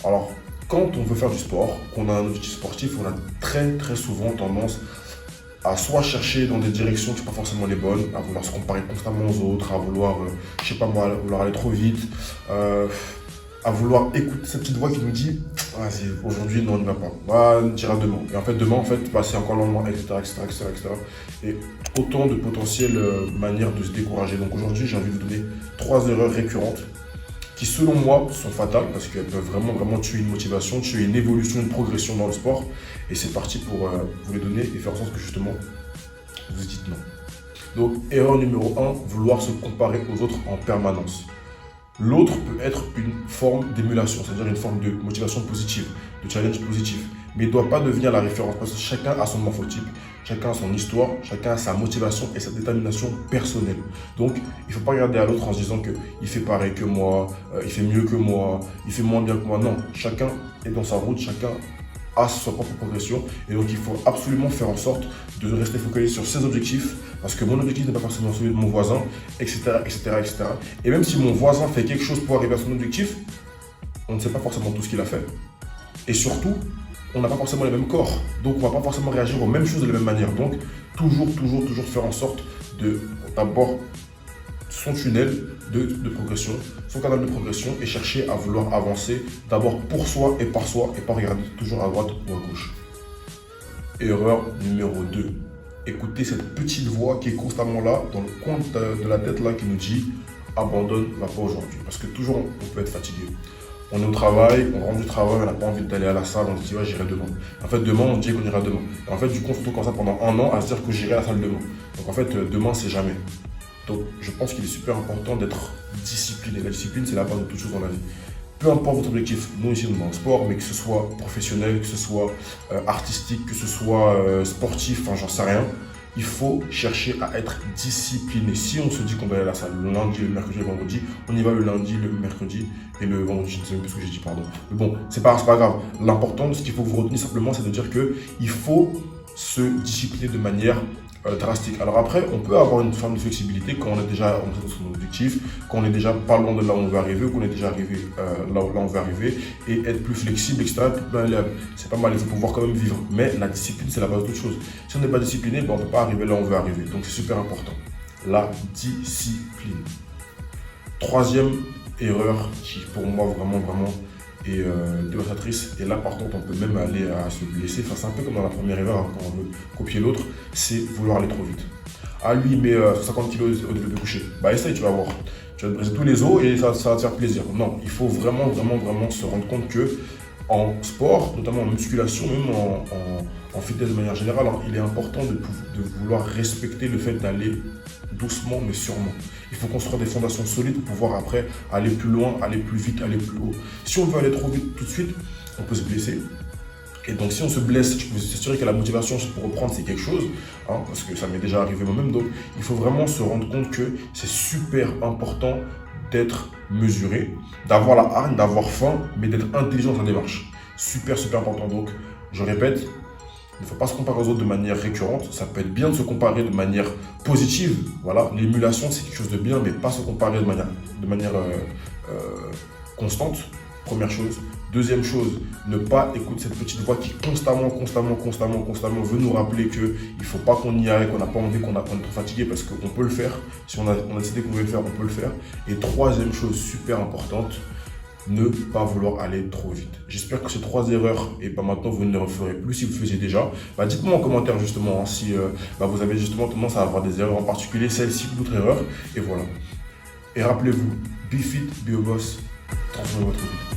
Alors, quand on veut faire du sport, qu'on a un objectif sportif, on a très souvent tendance à soit chercher dans des directions qui ne sont pas forcément les bonnes, à vouloir se comparer constamment aux autres, à vouloir, je sais pas moi, à vouloir aller trop vite, à vouloir écouter cette petite voix qui nous dit vas-y, aujourd'hui, non, on n'y va pas, on ira demain. Et en fait, demain, bah, c'est encore le lendemain, etc. Et autant de potentielles manières de se décourager. Donc aujourd'hui, j'ai envie de vous donner 3 erreurs récurrentes qui, selon moi, sont fatales parce qu'elles peuvent vraiment tuer une motivation, tuer une évolution, une progression dans le sport. Et c'est parti pour vous les donner et faire en sorte que justement, vous dites non. Donc, erreur numéro 1, vouloir se comparer aux autres en permanence. L'autre peut être une forme d'émulation, c'est-à-dire une forme de motivation positive, de challenge positif. Mais il ne doit pas devenir la référence parce que chacun a son morphotype, chacun a son histoire, chacun a sa motivation et sa détermination personnelle. Donc, il ne faut pas regarder à l'autre en se disant qu'il fait pareil que moi, il fait mieux que moi, il fait moins bien que moi. Non, chacun est dans sa route, chacun a sa propre progression. Et donc, il faut absolument faire en sorte de rester focalisé sur ses objectifs parce que mon objectif n'est pas forcément celui de mon voisin, etc. Et même si mon voisin fait quelque chose pour arriver à son objectif, on ne sait pas forcément tout ce qu'il a fait. Et surtout, on n'a pas forcément les mêmes corps. Donc, on ne va pas forcément réagir aux mêmes choses de la même manière. Donc, toujours faire en sorte de d'abord son tunnel de progression, son canal de progression et chercher à vouloir avancer d'abord pour soi et pas regarder toujours à droite ou à gauche. Erreur numéro 2. Écoutez cette petite voix qui est constamment là, dans le coin de la tête là, qui nous dit abandonne, va pas aujourd'hui. Parce que toujours on peut être fatigué. On est au travail, on rentre du travail, on n'a pas envie d'aller à la salle, on se dit ouais, j'irai demain. En fait, demain, on dit qu'on ira demain. Et en fait, du coup, on se retrouve comme ça pendant un an à se dire que j'irai à la salle demain. Donc en fait, demain, c'est jamais. Donc je pense qu'il est super important d'être discipliné. La discipline, c'est la base de toute chose dans la vie. Peu importe votre objectif, nous ici dans le sport, mais que ce soit professionnel, que ce soit artistique, que ce soit sportif, enfin j'en sais rien, il faut chercher à être discipliné. Si on se dit qu'on va aller à la salle le lundi, le mercredi, le vendredi, on y va le lundi, le mercredi et le vendredi. Je ne sais même plus ce que j'ai dit, pardon. Mais bon, c'est pas grave. L'important, ce qu'il faut que vous retenez simplement, c'est de dire qu'il faut se discipliner de manière drastique. Alors après, on peut avoir une forme de flexibilité quand on est déjà dans son objectif, quand on est déjà pas loin de là où on veut arriver, ou qu'on est déjà arrivé là où on veut arriver, et être plus flexible, etc. C'est pas mal, il faut pouvoir quand même vivre. Mais la discipline, c'est la base de toute chose. Si on n'est pas discipliné, on ne peut pas arriver là où on veut arriver. Donc c'est super important. La discipline. Troisième erreur qui, pour moi, vraiment et dévastatrice. Et là, par contre, on peut même aller à se blesser. Enfin, c'est un peu comme dans la première erreur, hein, quand on veut copier l'autre, c'est vouloir aller trop vite. Ah, lui, il met 50 kg au développé couché. Bah, essaye, tu vas voir. Tu vas te briser tous les os et ça va te faire plaisir. Non, il faut vraiment se rendre compte que en sport, notamment en musculation, même en fitness de manière générale, hein, il est important de vouloir respecter le fait d'aller doucement mais sûrement. Il faut construire des fondations solides pour pouvoir après aller plus loin, aller plus vite, aller plus haut. Si on veut aller trop vite tout de suite, on peut se blesser. Et donc si on se blesse, je peux vous assurer que la motivation pour reprendre c'est quelque chose, hein, parce que ça m'est déjà arrivé moi-même. Donc il faut vraiment se rendre compte que c'est super important d'être mesuré, d'avoir la hargne, d'avoir faim, mais d'être intelligent dans sa démarche. Super important. Donc je répète, il ne faut pas se comparer aux autres de manière récurrente. Ça peut être bien de se comparer de manière positive. Voilà, l'émulation, c'est quelque chose de bien, mais pas se comparer de manière constante. Première chose. Deuxième chose, ne pas écouter cette petite voix qui constamment veut nous rappeler qu'il ne faut pas qu'on y aille, qu'on n'a pas envie, qu'on est trop fatigué parce qu'on peut le faire. Si on a décidé qu'on veut le faire, on peut le faire. Et troisième chose super importante, ne pas vouloir aller trop vite. J'espère que ces 3 erreurs, et maintenant vous ne les referez plus si vous le faisiez déjà. Dites-moi en commentaire justement si vous avez justement tendance à avoir des erreurs en particulier, celle-ci ou d'autres erreurs. Et voilà. Et rappelez-vous, be fit, be a boss, transformez votre vie.